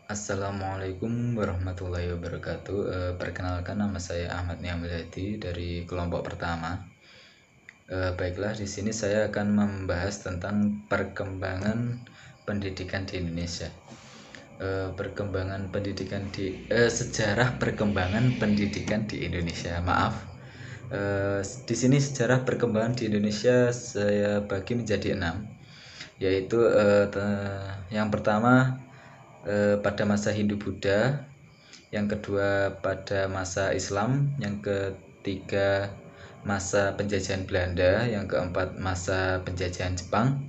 Assalamualaikum warahmatullahi wabarakatuh. Perkenalkan, nama saya Ahmad Niamul Hadi dari kelompok pertama. Baiklah, di sini saya akan membahas tentang perkembangan pendidikan di Indonesia. Sejarah perkembangan pendidikan di Indonesia. Maaf. Di sini sejarah perkembangan di Indonesia saya bagi menjadi 6, yaitu yang pertama pada masa Hindu-Buddha, yang kedua pada masa Islam, yang ketiga masa penjajahan Belanda, yang keempat masa penjajahan Jepang,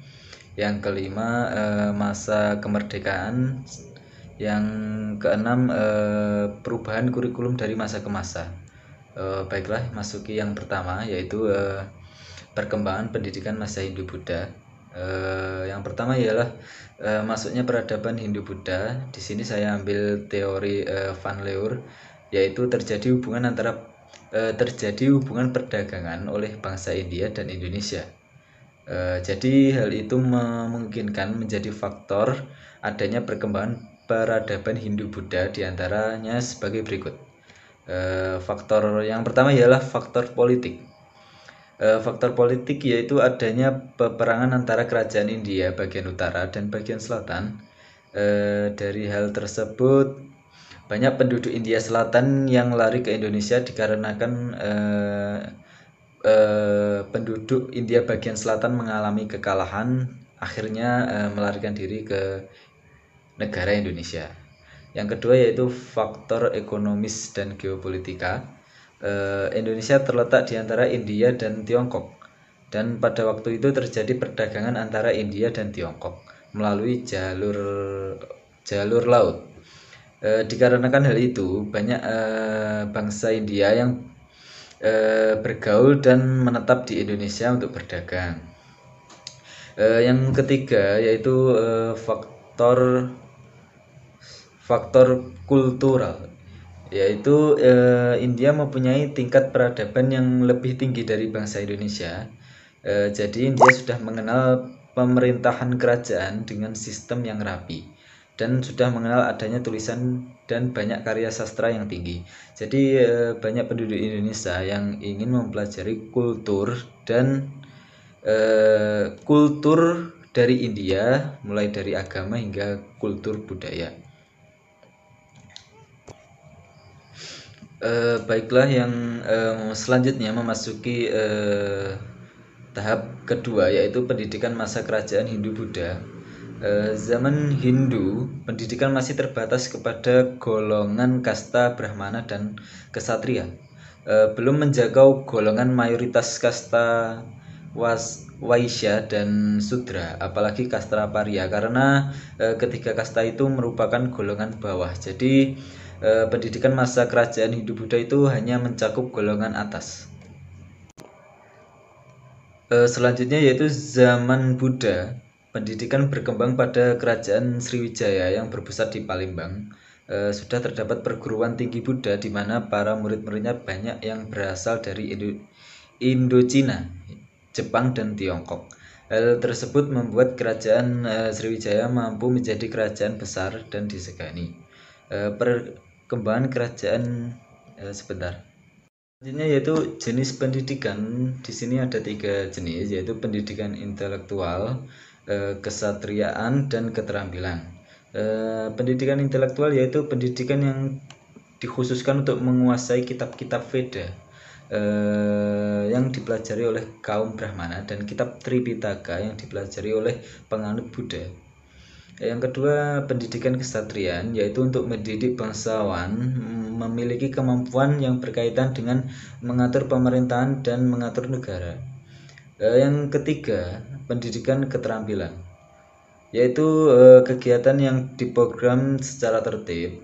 yang kelima masa kemerdekaan, yang keenam perubahan kurikulum dari masa ke masa. Baiklah, masuki yang pertama, yaitu perkembangan pendidikan masa Hindu-Buddha. Yang pertama ialah masuknya peradaban Hindu-Buddha. Di sini saya ambil teori Van Leur, yaitu terjadi hubungan perdagangan oleh bangsa India dan Indonesia. Jadi hal itu memungkinkan menjadi faktor adanya perkembangan peradaban Hindu-Buddha, diantaranya sebagai berikut. Faktor yang pertama ialah faktor politik. Faktor politik yaitu adanya peperangan antara kerajaan India bagian utara dan bagian selatan. Dari hal tersebut, banyak penduduk India Selatan yang lari ke Indonesia dikarenakan penduduk India bagian selatan mengalami kekalahan, akhirnya melarikan diri ke negara Indonesia. Yang kedua yaitu faktor ekonomis dan geopolitika. Indonesia terletak di antara India dan Tiongkok, dan pada waktu itu terjadi perdagangan antara India dan Tiongkok melalui jalur laut. Dikarenakan hal itu, banyak bangsa India yang bergaul dan menetap di Indonesia untuk berdagang. Yang ketiga yaitu faktor kultural, yaitu India mempunyai tingkat peradaban yang lebih tinggi dari bangsa Indonesia. Jadi India sudah mengenal pemerintahan kerajaan dengan sistem yang rapi, dan sudah mengenal adanya tulisan dan banyak karya sastra yang tinggi. Jadi banyak penduduk Indonesia yang ingin mempelajari kultur dari India, mulai dari agama hingga kultur budaya. Baiklah, yang selanjutnya memasuki tahap kedua, yaitu pendidikan masa kerajaan Hindu-Buddha. Zaman Hindu, pendidikan masih terbatas kepada golongan kasta Brahmana dan Ksatria, belum menjangkau golongan mayoritas kasta Waisya dan Sudra, apalagi kasta Parya, karena ketiga kasta itu merupakan golongan bawah. Jadi pendidikan masa kerajaan Hindu-Buddha itu hanya mencakup golongan atas. Selanjutnya yaitu zaman Buddha. Pendidikan berkembang pada kerajaan Sriwijaya yang berpusat di Palembang. Sudah terdapat perguruan tinggi Buddha di mana para murid-muridnya banyak yang berasal dari Indochina, Jepang, dan Tiongkok. Hal tersebut membuat kerajaan Sriwijaya mampu menjadi kerajaan besar dan disegani. Perkembangan kerajaan Selanjutnya yaitu jenis pendidikan. Di sini ada 3 jenis, yaitu pendidikan intelektual, kesatriaan, dan keterampilan. Pendidikan intelektual yaitu pendidikan yang dikhususkan untuk menguasai kitab-kitab Veda yang dipelajari oleh kaum Brahmana, dan kitab Tripitaka yang dipelajari oleh penganut Buddha. Yang kedua, pendidikan kesatriaan yaitu untuk mendidik bangsawan memiliki kemampuan yang berkaitan dengan mengatur pemerintahan dan mengatur negara. Yang ketiga, pendidikan keterampilan yaitu kegiatan yang diprogram secara tertib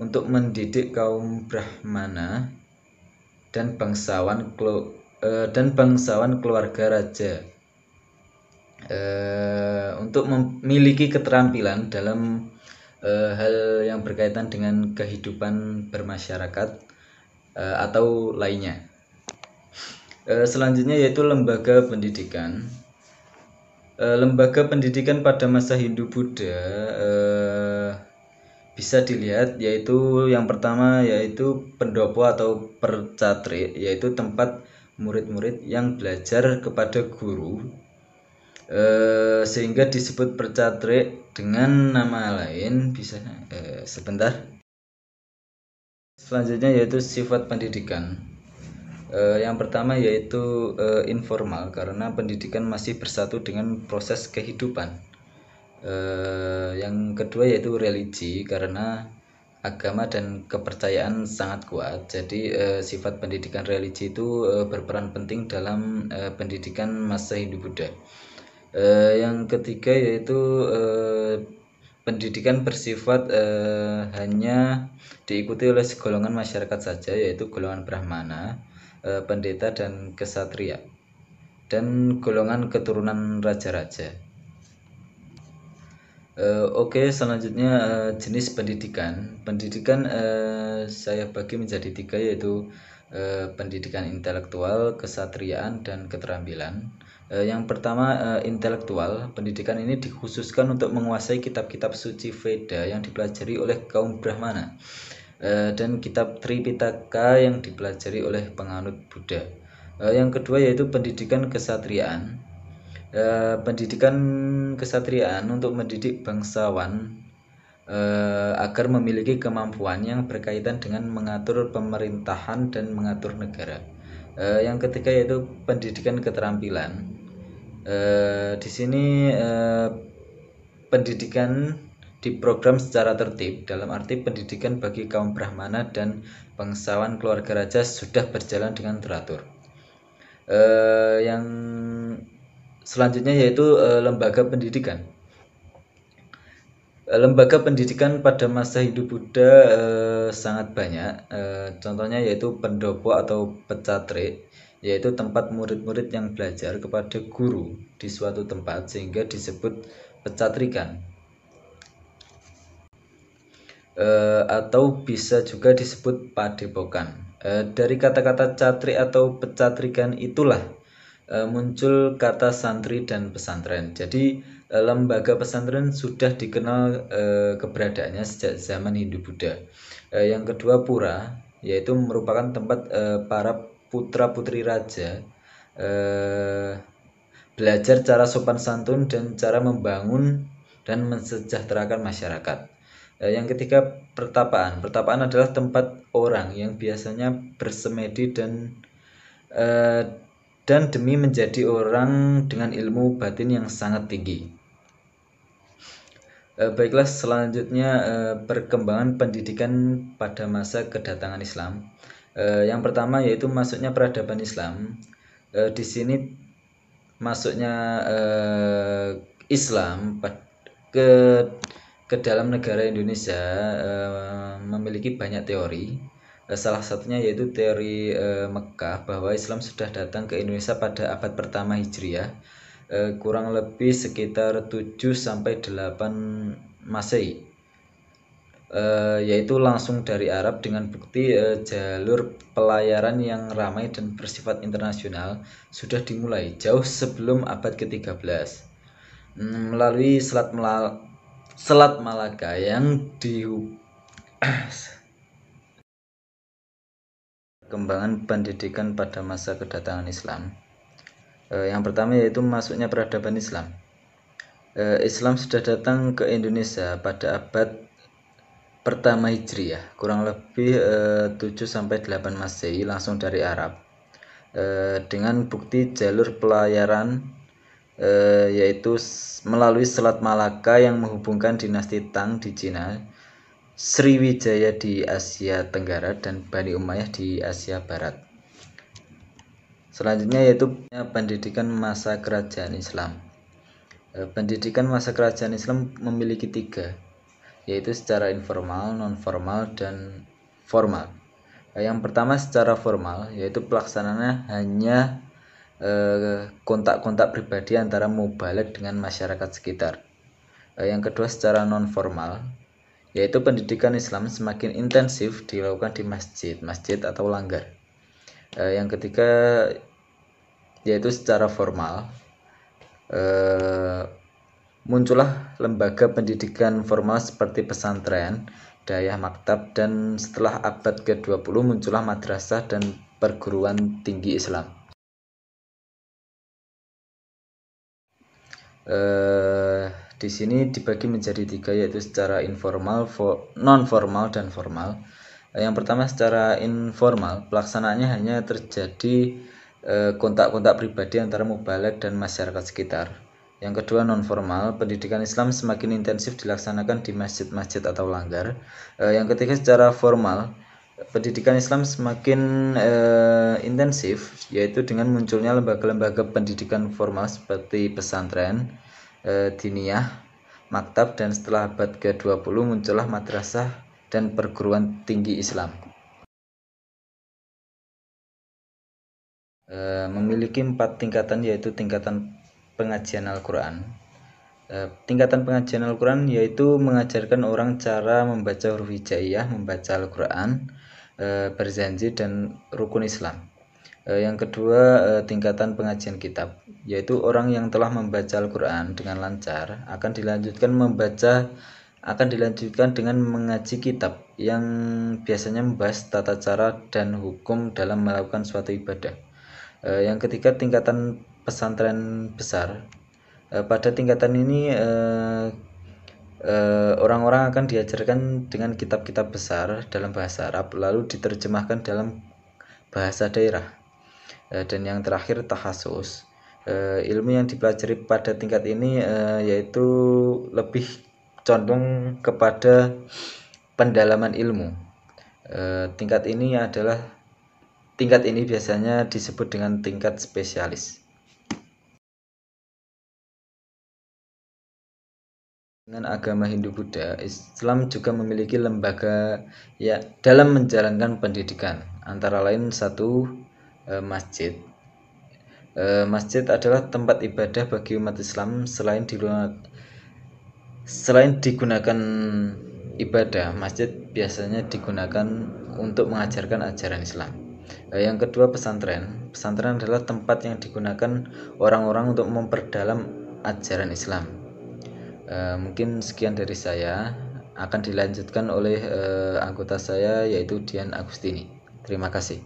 untuk mendidik kaum Brahmana dan bangsawan keluarga raja untuk memiliki keterampilan dalam hal yang berkaitan dengan kehidupan bermasyarakat atau lainnya. Selanjutnya yaitu lembaga pendidikan. Lembaga pendidikan pada masa Hindu-Buddha bisa dilihat, yaitu yang pertama yaitu pendopo atau percatrik, yaitu tempat murid-murid yang belajar kepada guru, sehingga disebut percatrik. Dengan nama lain bisa sebentar. Selanjutnya yaitu sifat pendidikan. Yang pertama yaitu informal, karena pendidikan masih bersatu dengan proses kehidupan. Yang kedua yaitu religi, karena agama dan kepercayaan sangat kuat. Jadi sifat pendidikan religi itu berperan penting dalam pendidikan masa hidup Buddha. Yang ketiga yaitu pendidikan bersifat hanya diikuti oleh segolongan masyarakat saja, yaitu golongan Brahmana, pendeta dan kesatria, dan golongan keturunan raja-raja. Oke, selanjutnya jenis pendidikan. Pendidikan saya bagi menjadi 3, yaitu pendidikan intelektual, kesatriaan, dan keterampilan. Yang pertama intelektual. Pendidikan ini dikhususkan untuk menguasai kitab-kitab suci Veda yang dipelajari oleh kaum Brahmana, dan kitab Tripitaka yang dipelajari oleh penganut Buddha. Yang kedua yaitu pendidikan kesatriaan. Pendidikan kesatriaan untuk mendidik bangsawan agar memiliki kemampuan yang berkaitan dengan mengatur pemerintahan dan mengatur negara. Yang ketiga yaitu pendidikan keterampilan. Di sini pendidikan diprogram secara tertib, dalam arti pendidikan bagi kaum Brahmana dan bangsawan keluarga raja sudah berjalan dengan teratur. Yang selanjutnya yaitu lembaga pendidikan. Lembaga pendidikan pada masa hidup Buddha sangat banyak. Contohnya yaitu pendopo atau pecatrik, yaitu tempat murid-murid yang belajar kepada guru di suatu tempat, sehingga disebut pecatrikan. Atau bisa juga disebut padepokan. Dari kata-kata catri atau pecatrikan itulah muncul kata santri dan pesantren. Jadi lembaga pesantren sudah dikenal keberadaannya sejak zaman Hindu Buddha. Yang kedua pura, yaitu merupakan tempat para putra-putri raja belajar cara sopan santun dan cara membangun dan mensejahterakan masyarakat. Yang ketiga pertapaan. Pertapaan adalah tempat orang yang biasanya bersemedi dan demi menjadi orang dengan ilmu batin yang sangat tinggi. Baiklah, selanjutnya perkembangan pendidikan pada masa kedatangan Islam. Yang pertama yaitu masuknya peradaban Islam. Di sini masuknya Islam ke dalam negara Indonesia memiliki banyak teori. Salah satunya yaitu teori Mekah, bahwa Islam sudah datang ke Indonesia pada abad pertama Hijriah, kurang lebih sekitar 7-8 Masehi, yaitu langsung dari Arab, dengan bukti jalur pelayaran yang ramai dan bersifat internasional sudah dimulai jauh sebelum abad ke-13 melalui Selat Malaka yang Perkembangan pendidikan pada masa kedatangan Islam. Yang pertama yaitu masuknya peradaban Islam. Islam sudah datang ke Indonesia pada abad pertama Hijriah, kurang lebih 7-8 Masehi, langsung dari Arab, dengan bukti jalur pelayaran yaitu melalui Selat Malaka yang menghubungkan dinasti Tang di Cina, Sriwijaya di Asia Tenggara, dan Bani Umayyah di Asia Barat. Selanjutnya yaitu pendidikan masa kerajaan Islam. Pendidikan masa kerajaan Islam memiliki 3, yaitu secara informal, non-formal, dan formal. Yang pertama secara formal, yaitu pelaksanaannya hanya kontak-kontak pribadi antara mubalek dengan masyarakat sekitar. Yang kedua secara non-formal, yaitu pendidikan Islam semakin intensif dilakukan di masjid atau langgar. Yang ketiga yaitu secara formal, muncullah lembaga pendidikan formal seperti pesantren, dayah maktab, dan setelah abad ke-20 muncullah madrasah dan perguruan tinggi Islam. Di sini dibagi menjadi 3, yaitu secara informal, non formal, dan formal. Yang pertama secara informal, pelaksanaannya hanya terjadi kontak-kontak pribadi antara mubalek dan masyarakat sekitar. Yang kedua non formal, pendidikan Islam semakin intensif dilaksanakan di masjid-masjid atau langgar. Yang ketiga secara formal, pendidikan Islam semakin intensif, yaitu dengan munculnya lembaga-lembaga pendidikan formal seperti pesantren, diniyah, maktab, dan setelah abad ke-20 muncullah madrasah dan perguruan tinggi Islam. Memiliki 4 tingkatan, yaitu tingkatan pengajian Al-Quran. Tingkatan pengajian Al-Quran yaitu mengajarkan orang cara membaca huruf hijaiyah, membaca Al-Quran, berjanji, dan rukun Islam. Yang kedua tingkatan pengajian kitab, yaitu orang yang telah membaca Al-Quran dengan lancar akan dilanjutkan dengan mengaji kitab yang biasanya membahas tata cara dan hukum dalam melakukan suatu ibadah. Yang ketiga tingkatan pesantren besar. Pada tingkatan ini orang-orang akan diajarkan dengan kitab-kitab besar dalam bahasa Arab, lalu diterjemahkan dalam bahasa daerah. Dan yang terakhir takhasus. Ilmu yang dipelajari pada tingkat ini yaitu lebih condong kepada pendalaman ilmu. Tingkat ini biasanya disebut dengan tingkat spesialis. Dengan agama Hindu-Buddha, Islam juga memiliki lembaga dalam menjalankan pendidikan, antara lain 1, masjid. Masjid adalah tempat ibadah bagi umat Islam. Selain digunakan ibadah, masjid biasanya digunakan untuk mengajarkan ajaran Islam. Yang kedua pesantren. Pesantren adalah tempat yang digunakan orang-orang untuk memperdalam ajaran Islam. Mungkin sekian dari saya, akan dilanjutkan oleh anggota saya yaitu Dian Agustini. Terima kasih.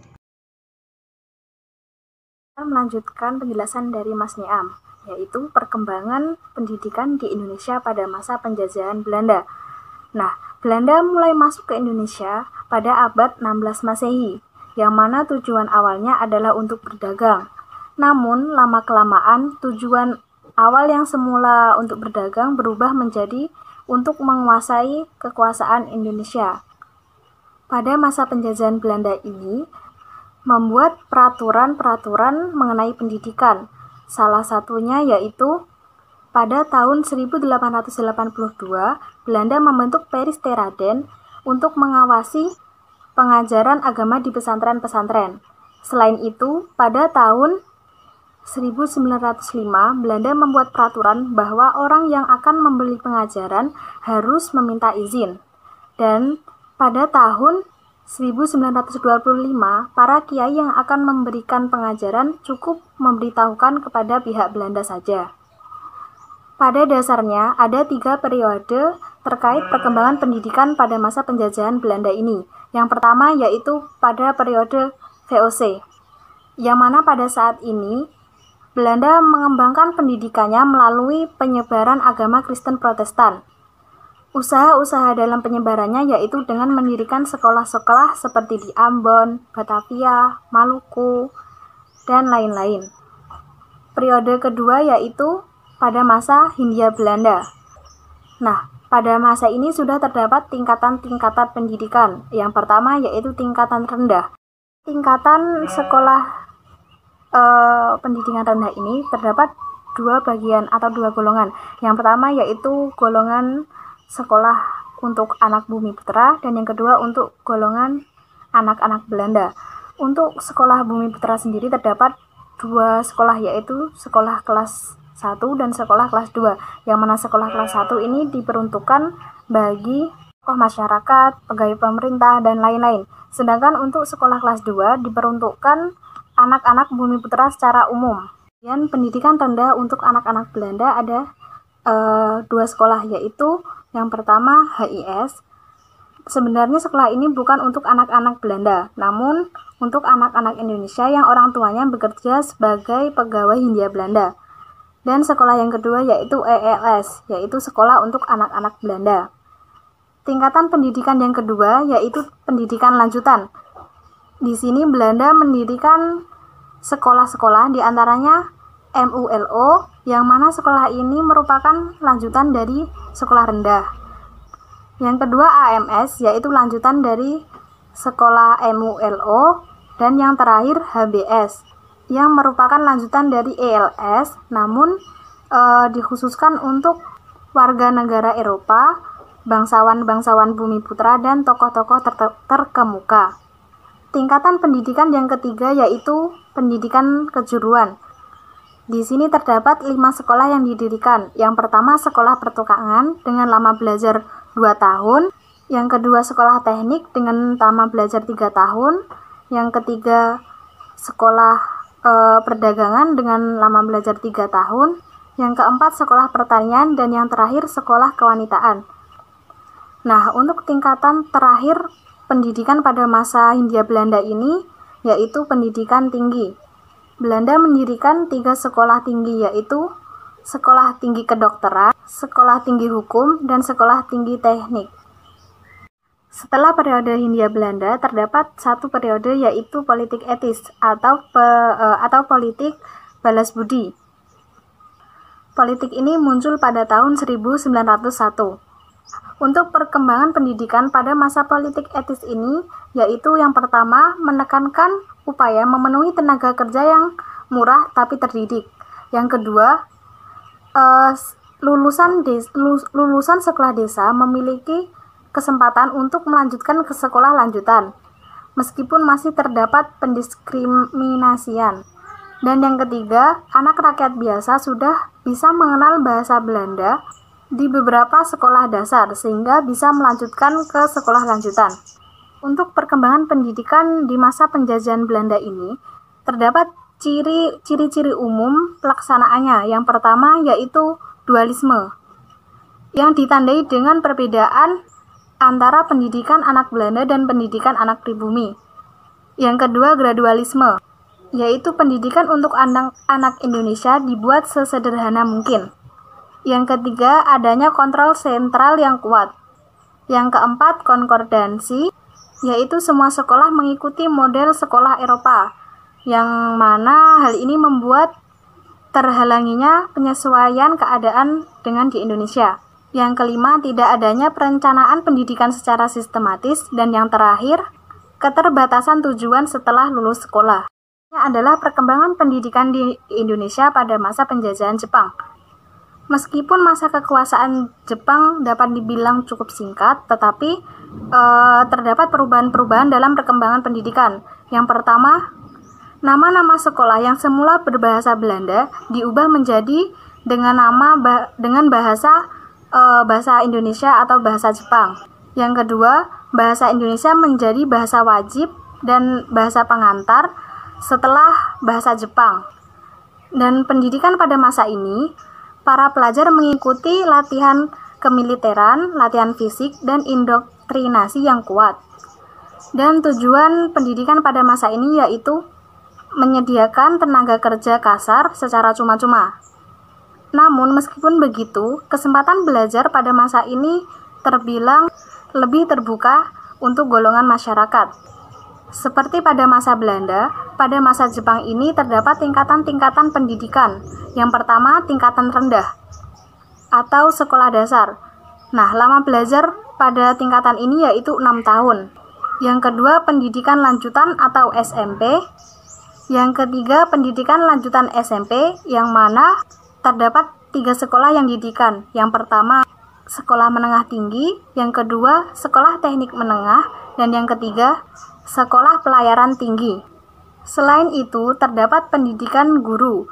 Melanjutkan penjelasan dari Mas Niam, yaitu perkembangan pendidikan di Indonesia pada masa penjajahan Belanda. Nah, Belanda mulai masuk ke Indonesia pada abad 16 Masehi, yang mana tujuan awalnya adalah untuk berdagang. Namun, lama-kelamaan tujuan awal yang semula untuk berdagang berubah menjadi untuk menguasai kekuasaan Indonesia. Pada masa penjajahan Belanda ini, membuat peraturan-peraturan mengenai pendidikan. Salah satunya yaitu pada tahun 1882, Belanda membentuk Peristeraden untuk mengawasi pengajaran agama di pesantren-pesantren. Selain itu, pada tahun 1905, Belanda membuat peraturan bahwa orang yang akan membeli pengajaran harus meminta izin. Dan pada tahun 1925, para kiai yang akan memberikan pengajaran cukup memberitahukan kepada pihak Belanda saja. Pada dasarnya, ada 3 periode terkait perkembangan pendidikan pada masa penjajahan Belanda ini. Yang pertama yaitu pada periode VOC, yang mana pada saat ini Belanda mengembangkan pendidikannya melalui penyebaran agama Kristen Protestan. Usaha-usaha dalam penyebarannya yaitu dengan mendirikan sekolah-sekolah seperti di Ambon, Batavia, Maluku, dan lain-lain. Periode kedua yaitu pada masa Hindia Belanda. Nah, pada masa ini sudah terdapat tingkatan-tingkatan pendidikan. Yang pertama yaitu tingkatan rendah. Tingkatan sekolah pendidikan rendah ini terdapat 2 bagian atau 2 golongan. Yang pertama yaitu golongan sekolah untuk anak Bumi Putra, dan yang kedua untuk golongan anak-anak Belanda. Untuk sekolah Bumi Putra sendiri terdapat 2 sekolah, yaitu sekolah kelas 1 dan sekolah kelas 2, yang mana sekolah kelas 1 ini diperuntukkan bagi tokoh masyarakat, pegawai pemerintah, dan lain-lain. Sedangkan untuk sekolah kelas 2 diperuntukkan anak-anak Bumi Putra secara umum. Dan pendidikan rendah untuk anak-anak Belanda ada dua sekolah, yaitu yang pertama HIS. Sebenarnya sekolah ini bukan untuk anak-anak Belanda, namun untuk anak-anak Indonesia yang orang tuanya bekerja sebagai pegawai Hindia Belanda. Dan sekolah yang kedua yaitu ELS, yaitu sekolah untuk anak-anak Belanda. Tingkatan pendidikan yang kedua yaitu pendidikan lanjutan. Di sini Belanda mendirikan sekolah-sekolah, diantaranya MULO, yang mana sekolah ini merupakan lanjutan dari sekolah rendah. Yang kedua AMS, yaitu lanjutan dari sekolah MULO, dan yang terakhir HBS, yang merupakan lanjutan dari ELS, namun dikhususkan untuk warga negara Eropa, bangsawan-bangsawan Bumi Putra, dan tokoh-tokoh terkemuka. Tingkatan pendidikan yang ketiga yaitu pendidikan kejuruan. Di sini terdapat 5 sekolah yang didirikan. Yang pertama sekolah pertukangan dengan lama belajar 2 tahun. Yang kedua sekolah teknik dengan lama belajar 3 tahun. Yang ketiga sekolah perdagangan dengan lama belajar 3 tahun. Yang keempat sekolah pertanian, dan yang terakhir sekolah kewanitaan. Nah, untuk tingkatan terakhir pendidikan pada masa Hindia Belanda ini yaitu pendidikan tinggi. Belanda mendirikan 3 sekolah tinggi, yaitu sekolah tinggi kedokteran, sekolah tinggi hukum, dan sekolah tinggi teknik. Setelah periode Hindia Belanda terdapat satu periode yaitu politik etis atau politik balas budi. Politik ini muncul pada tahun 1901. Untuk perkembangan pendidikan pada masa politik etis ini, yaitu yang pertama menekankan upaya memenuhi tenaga kerja yang murah tapi terdidik. Yang kedua, lulusan sekolah desa memiliki kesempatan untuk melanjutkan ke sekolah lanjutan, meskipun masih terdapat pendiskriminasian. Dan yang ketiga, anak rakyat biasa sudah bisa mengenal bahasa Belanda di beberapa sekolah dasar, sehingga bisa melanjutkan ke sekolah lanjutan. Untuk perkembangan pendidikan di masa penjajahan Belanda ini, terdapat ciri-ciri umum pelaksanaannya. Yang pertama yaitu dualisme, yang ditandai dengan perbedaan antara pendidikan anak Belanda dan pendidikan anak pribumi. Yang kedua gradualisme, yaitu pendidikan untuk anak Indonesia dibuat sesederhana mungkin. Yang ketiga, adanya kontrol sentral yang kuat. Yang keempat, konkordansi, yaitu semua sekolah mengikuti model sekolah Eropa, yang mana hal ini membuat terhalanginya penyesuaian keadaan dengan di Indonesia. Yang kelima, tidak adanya perencanaan pendidikan secara sistematis. Dan yang terakhir, keterbatasan tujuan setelah lulus sekolah. Ini adalah perkembangan pendidikan di Indonesia pada masa penjajahan Jepang. Meskipun masa kekuasaan Jepang dapat dibilang cukup singkat, tetapi terdapat perubahan-perubahan dalam perkembangan pendidikan. Yang pertama, nama-nama sekolah yang semula berbahasa Belanda diubah menjadi dengan bahasa Indonesia atau bahasa Jepang. Yang kedua, bahasa Indonesia menjadi bahasa wajib dan bahasa pengantar setelah bahasa Jepang. Dan pendidikan pada masa ini, para pelajar mengikuti latihan kemiliteran, latihan fisik, dan indoktrinasi yang kuat. Dan tujuan pendidikan pada masa ini yaitu menyediakan tenaga kerja kasar secara cuma-cuma. Namun meskipun begitu, kesempatan belajar pada masa ini terbilang lebih terbuka untuk golongan masyarakat. Seperti pada masa Belanda, pada masa Jepang ini terdapat tingkatan-tingkatan pendidikan. Yang pertama, tingkatan rendah atau sekolah dasar. Nah, lama belajar pada tingkatan ini yaitu 6 tahun. Yang kedua, pendidikan lanjutan atau SMP. Yang ketiga, pendidikan lanjutan SMP, yang mana terdapat 3 sekolah yang didirikan. Yang pertama, sekolah menengah tinggi. Yang kedua, sekolah teknik menengah. Dan yang ketiga, sekolah pelayaran tinggi. Selain itu, terdapat pendidikan guru,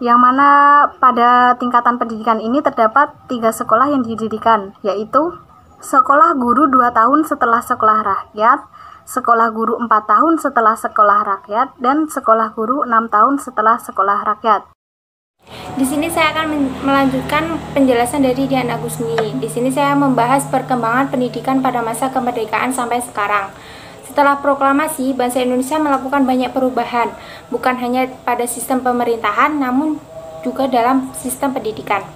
yang mana pada tingkatan pendidikan ini terdapat 3 sekolah yang didirikan, yaitu sekolah guru 2 tahun setelah sekolah rakyat, sekolah guru 4 tahun setelah sekolah rakyat, dan sekolah guru 6 tahun setelah sekolah rakyat. Di sini saya akan melanjutkan penjelasan dari Dian Agusni. Di sini saya membahas perkembangan pendidikan pada masa kemerdekaan sampai sekarang. Setelah proklamasi, bangsa Indonesia melakukan banyak perubahan, bukan hanya pada sistem pemerintahan, namun juga dalam sistem pendidikan.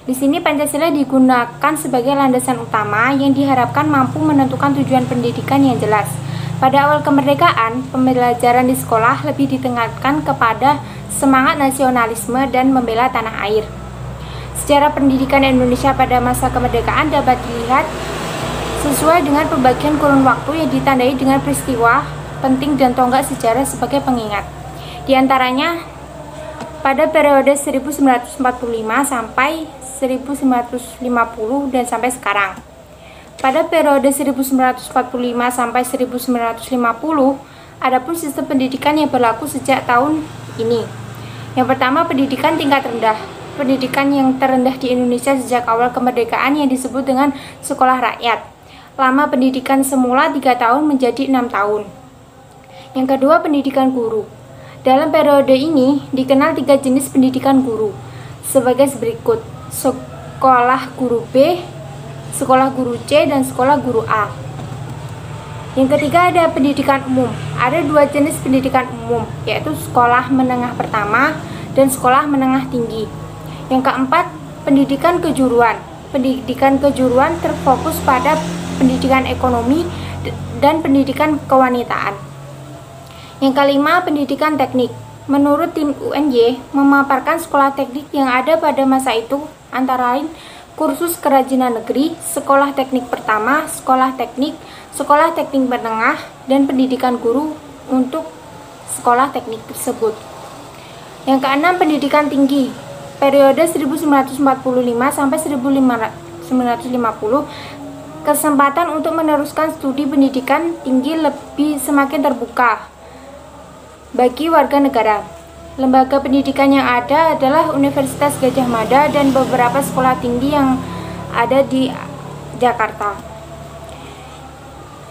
Di sini Pancasila digunakan sebagai landasan utama yang diharapkan mampu menentukan tujuan pendidikan yang jelas. Pada awal kemerdekaan, pembelajaran di sekolah lebih ditekankan kepada semangat nasionalisme dan membela tanah air. Sejarah pendidikan Indonesia pada masa kemerdekaan dapat dilihat sesuai dengan pembagian kurun waktu yang ditandai dengan peristiwa penting dan tonggak sejarah sebagai pengingat. Di antaranya pada periode 1945 sampai 1950 dan sampai sekarang. Pada periode 1945 sampai 1950, adapun sistem pendidikan yang berlaku sejak tahun ini. Yang pertama, pendidikan tingkat rendah. Pendidikan yang terendah di Indonesia sejak awal kemerdekaan yang disebut dengan sekolah rakyat. Lama pendidikan semula 3 tahun menjadi 6 tahun. Yang kedua, pendidikan guru. Dalam periode ini dikenal 3 jenis pendidikan guru sebagai berikut: sekolah guru B, sekolah guru C, dan sekolah guru A. Yang ketiga, ada pendidikan umum. Ada 2 jenis pendidikan umum, yaitu sekolah menengah pertama dan sekolah menengah tinggi. Yang keempat, pendidikan kejuruan. Pendidikan kejuruan terfokus pada pendidikan ekonomi dan pendidikan kewanitaan. Yang kelima, pendidikan teknik. Menurut tim UNY, memaparkan sekolah teknik yang ada pada masa itu antara lain kursus kerajinan negeri, sekolah teknik pertama, sekolah teknik menengah, dan pendidikan guru untuk sekolah teknik tersebut. Yang keenam, pendidikan tinggi. Periode 1945 sampai 1950, kesempatan untuk meneruskan studi pendidikan tinggi semakin terbuka bagi warga negara. Lembaga pendidikan yang ada adalah Universitas Gadjah Mada dan beberapa sekolah tinggi yang ada di Jakarta.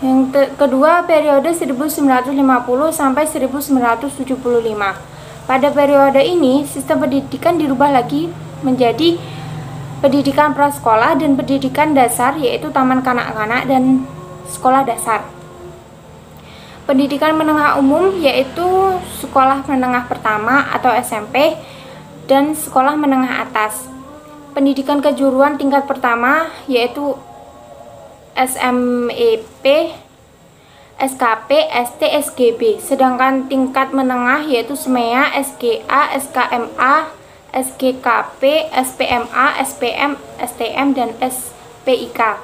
Yang kedua, periode 1950 sampai 1975. Pada periode ini, sistem pendidikan dirubah lagi menjadi pendidikan prasekolah dan pendidikan dasar, yaitu taman kanak-kanak dan sekolah dasar. Pendidikan menengah umum yaitu sekolah menengah pertama atau SMP dan sekolah menengah atas. Pendidikan kejuruan tingkat pertama yaitu SMEP, SKP, ST, SGB. Sedangkan tingkat menengah yaitu SMEA, SGA, SKMA, SGKP, SPMA, SPM, STM, dan SPIK.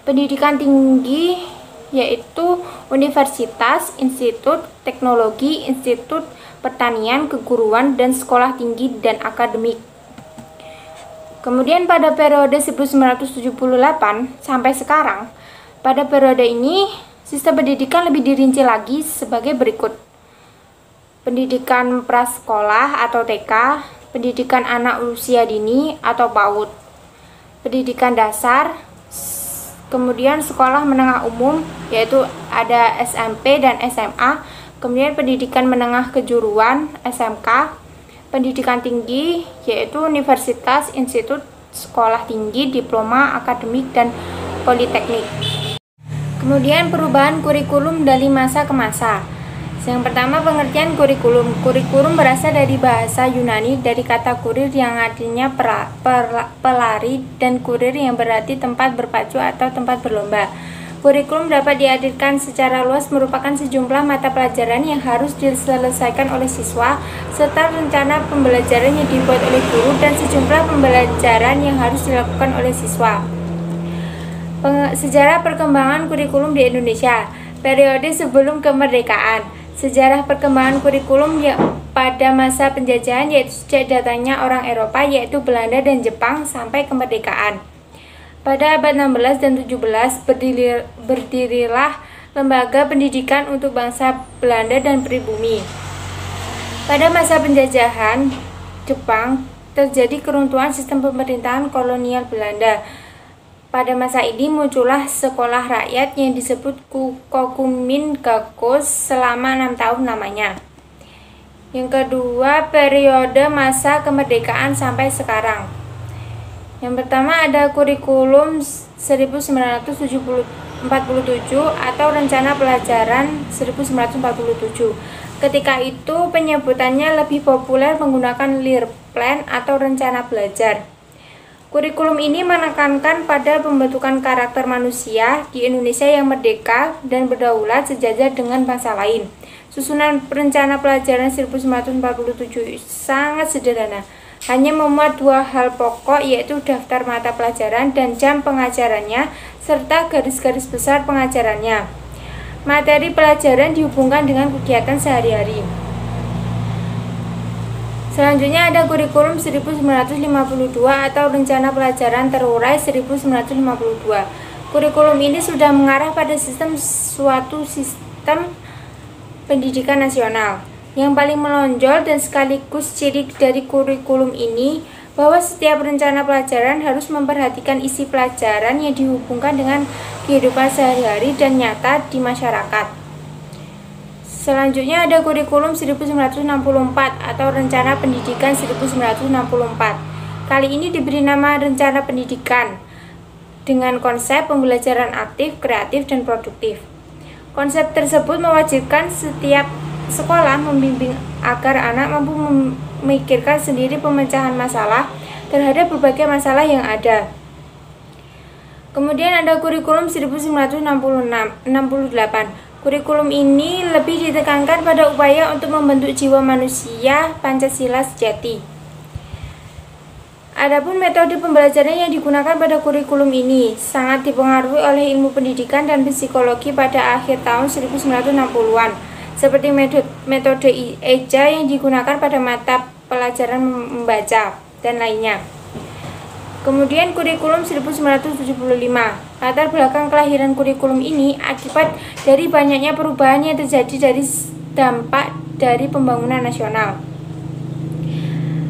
Pendidikan tinggi yaitu universitas, institut teknologi, institut pertanian, keguruan, dan sekolah tinggi dan akademik. Kemudian pada periode 1978 sampai sekarang, pada periode ini sistem pendidikan lebih dirinci lagi sebagai berikut: pendidikan prasekolah atau TK, pendidikan anak usia dini atau PAUD, pendidikan dasar, kemudian sekolah menengah umum yaitu ada SMP dan SMA, kemudian pendidikan menengah kejuruan SMK, pendidikan tinggi yaitu universitas, institut, sekolah tinggi, diploma, akademik, dan politeknik. Kemudian perubahan kurikulum dari masa ke masa. Yang pertama, pengertian kurikulum. Kurikulum berasal dari bahasa Yunani dari kata kurir yang artinya pelari dan kurir yang berarti tempat berpacu atau tempat berlomba. Kurikulum dapat diartikan secara luas merupakan sejumlah mata pelajaran yang harus diselesaikan oleh siswa serta rencana pembelajaran yang dibuat oleh guru dan sejumlah pembelajaran yang harus dilakukan oleh siswa. Sejarah perkembangan kurikulum di Indonesia. Periode sebelum kemerdekaan. Sejarah perkembangan kurikulum pada masa penjajahan yaitu sejak datangnya orang Eropa yaitu Belanda dan Jepang sampai kemerdekaan. Pada abad 16 dan 17 berdirilah lembaga pendidikan untuk bangsa Belanda dan pribumi. Pada masa penjajahan Jepang terjadi keruntuhan sistem pemerintahan kolonial Belanda. Pada masa ini muncullah sekolah rakyat yang disebut Kokumin Gakko selama 6 tahun namanya. Yang kedua, periode masa kemerdekaan sampai sekarang. Yang pertama ada kurikulum 1947 atau rencana pelajaran 1947. Ketika itu penyebutannya lebih populer menggunakan Leerplan atau rencana belajar. Kurikulum ini menekankan pada pembentukan karakter manusia di Indonesia yang merdeka dan berdaulat sejajar dengan bangsa lain. Susunan rencana pelajaran 1947 sangat sederhana, hanya memuat dua hal pokok, yaitu daftar mata pelajaran dan jam pengajarannya, serta garis-garis besar pengajarannya. Materi pelajaran dihubungkan dengan kegiatan sehari-hari. Selanjutnya ada kurikulum 1952 atau rencana pelajaran terurai 1952. Kurikulum ini sudah mengarah pada suatu sistem pendidikan nasional. Yang paling menonjol dan sekaligus ciri dari kurikulum ini bahwa setiap rencana pelajaran harus memperhatikan isi pelajaran yang dihubungkan dengan kehidupan sehari-hari dan nyata di masyarakat. Selanjutnya ada kurikulum 1964 atau rencana pendidikan 1964. Kali ini diberi nama rencana pendidikan dengan konsep pembelajaran aktif, kreatif, dan produktif. Konsep tersebut mewajibkan setiap sekolah membimbing agar anak mampu memikirkan sendiri pemecahan masalah terhadap berbagai masalah yang ada. Kemudian ada kurikulum 1968. Kurikulum ini lebih ditekankan pada upaya untuk membentuk jiwa manusia Pancasila sejati. Adapun metode pembelajaran yang digunakan pada kurikulum ini sangat dipengaruhi oleh ilmu pendidikan dan psikologi pada akhir tahun 1960-an, seperti metode EJA yang digunakan pada mata pelajaran membaca dan lainnya. Kemudian kurikulum 1975. Latar belakang kelahiran kurikulum ini akibat dari banyaknya perubahan yang terjadi dari dampak dari pembangunan nasional.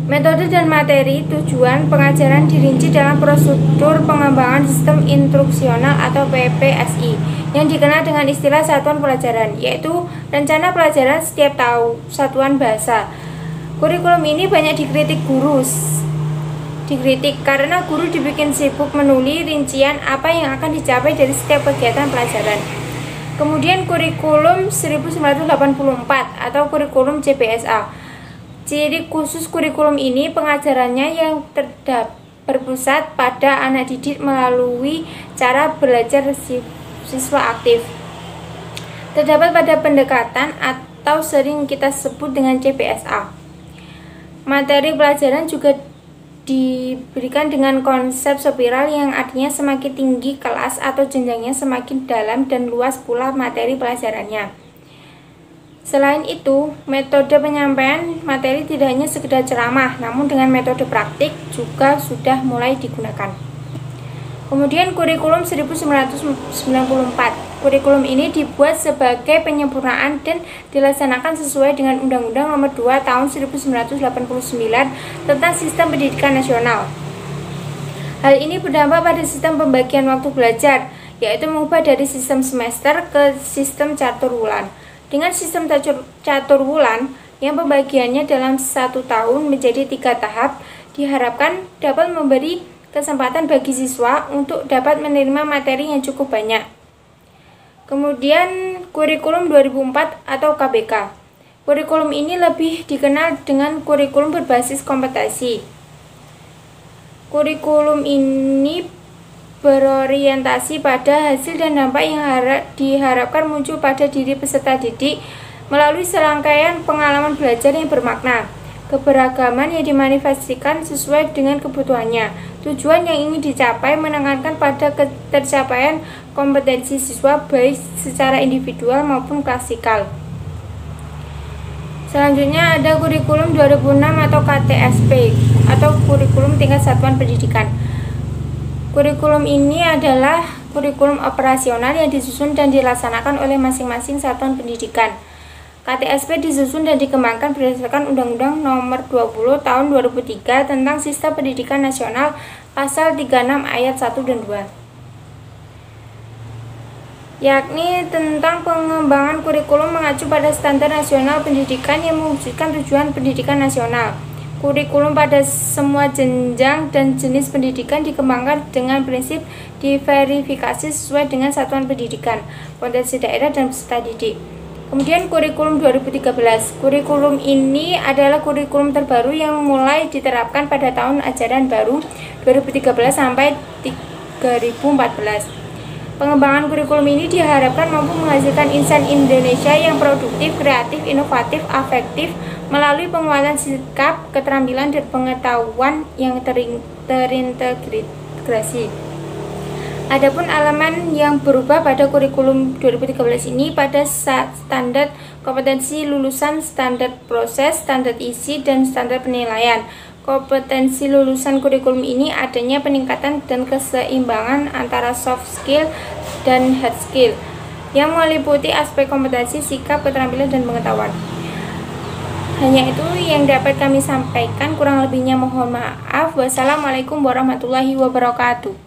Metode dan materi tujuan pengajaran dirinci dalam prosedur pengembangan sistem instruksional atau PPSI yang dikenal dengan istilah satuan pelajaran, yaitu rencana pelajaran setiap satuan bahasa. Kurikulum ini banyak dikritik karena guru dibikin sibuk menulis rincian apa yang akan dicapai dari setiap kegiatan pelajaran. Kemudian kurikulum 1984 atau kurikulum CBSA. Ciri khusus kurikulum ini pengajarannya yang berpusat pada anak didik melalui cara belajar siswa aktif. Terdapat pada pendekatan atau sering kita sebut dengan CBSA. Materi pelajaran juga diberikan dengan konsep spiral yang artinya semakin tinggi kelas atau jenjangnya semakin dalam dan luas pula materi pelajarannya. Selain itu, metode penyampaian materi tidak hanya sekedar ceramah, namun dengan metode praktik juga sudah mulai digunakan. Kemudian kurikulum 1994. Kurikulum ini dibuat sebagai penyempurnaan dan dilaksanakan sesuai dengan Undang-Undang Nomor 2 Tahun 1989 tentang Sistem Pendidikan Nasional. Hal ini berdampak pada sistem pembagian waktu belajar, yaitu mengubah dari sistem semester ke sistem catur wulan. Dengan sistem catur wulan yang pembagiannya dalam 1 tahun menjadi 3 tahap, diharapkan dapat memberi kesempatan bagi siswa untuk dapat menerima materi yang cukup banyak. Kemudian kurikulum 2004 atau KBK. Kurikulum ini lebih dikenal dengan kurikulum berbasis kompetensi. Kurikulum ini berorientasi pada hasil dan dampak yang diharapkan muncul pada diri peserta didik melalui serangkaian pengalaman belajar yang bermakna. Keberagaman yang dimanifestasikan sesuai dengan kebutuhannya. Tujuan yang ingin dicapai menekankan pada tercapaian kompetensi siswa baik secara individual maupun klasikal. Selanjutnya ada kurikulum 2006 atau KTSP atau kurikulum tingkat satuan pendidikan. Kurikulum ini adalah kurikulum operasional yang disusun dan dilaksanakan oleh masing-masing satuan pendidikan. KTSP disusun dan dikembangkan berdasarkan Undang-Undang Nomor 20 Tahun 2003 tentang Sistem Pendidikan Nasional Pasal 36 Ayat 1 dan 2. yakni tentang pengembangan kurikulum mengacu pada standar nasional pendidikan yang mewujudkan tujuan pendidikan nasional. Kurikulum pada semua jenjang dan jenis pendidikan dikembangkan dengan prinsip diverifikasi sesuai dengan satuan pendidikan, potensi daerah, dan peserta didik. Kemudian kurikulum 2013. Kurikulum ini adalah kurikulum terbaru yang mulai diterapkan pada tahun ajaran baru 2013 sampai 2014. Pengembangan kurikulum ini diharapkan mampu menghasilkan insan Indonesia yang produktif, kreatif, inovatif, afektif melalui penguatan sikap, keterampilan, dan pengetahuan yang terintegrasi. Adapun elemen yang berubah pada kurikulum 2013 ini pada standar kompetensi lulusan, standar proses, standar isi, dan standar penilaian. Kompetensi lulusan kurikulum ini adanya peningkatan dan keseimbangan antara soft skill dan hard skill yang meliputi aspek kompetensi, sikap, keterampilan, dan pengetahuan. Hanya itu yang dapat kami sampaikan, kurang lebihnya mohon maaf. Wassalamualaikum warahmatullahi wabarakatuh.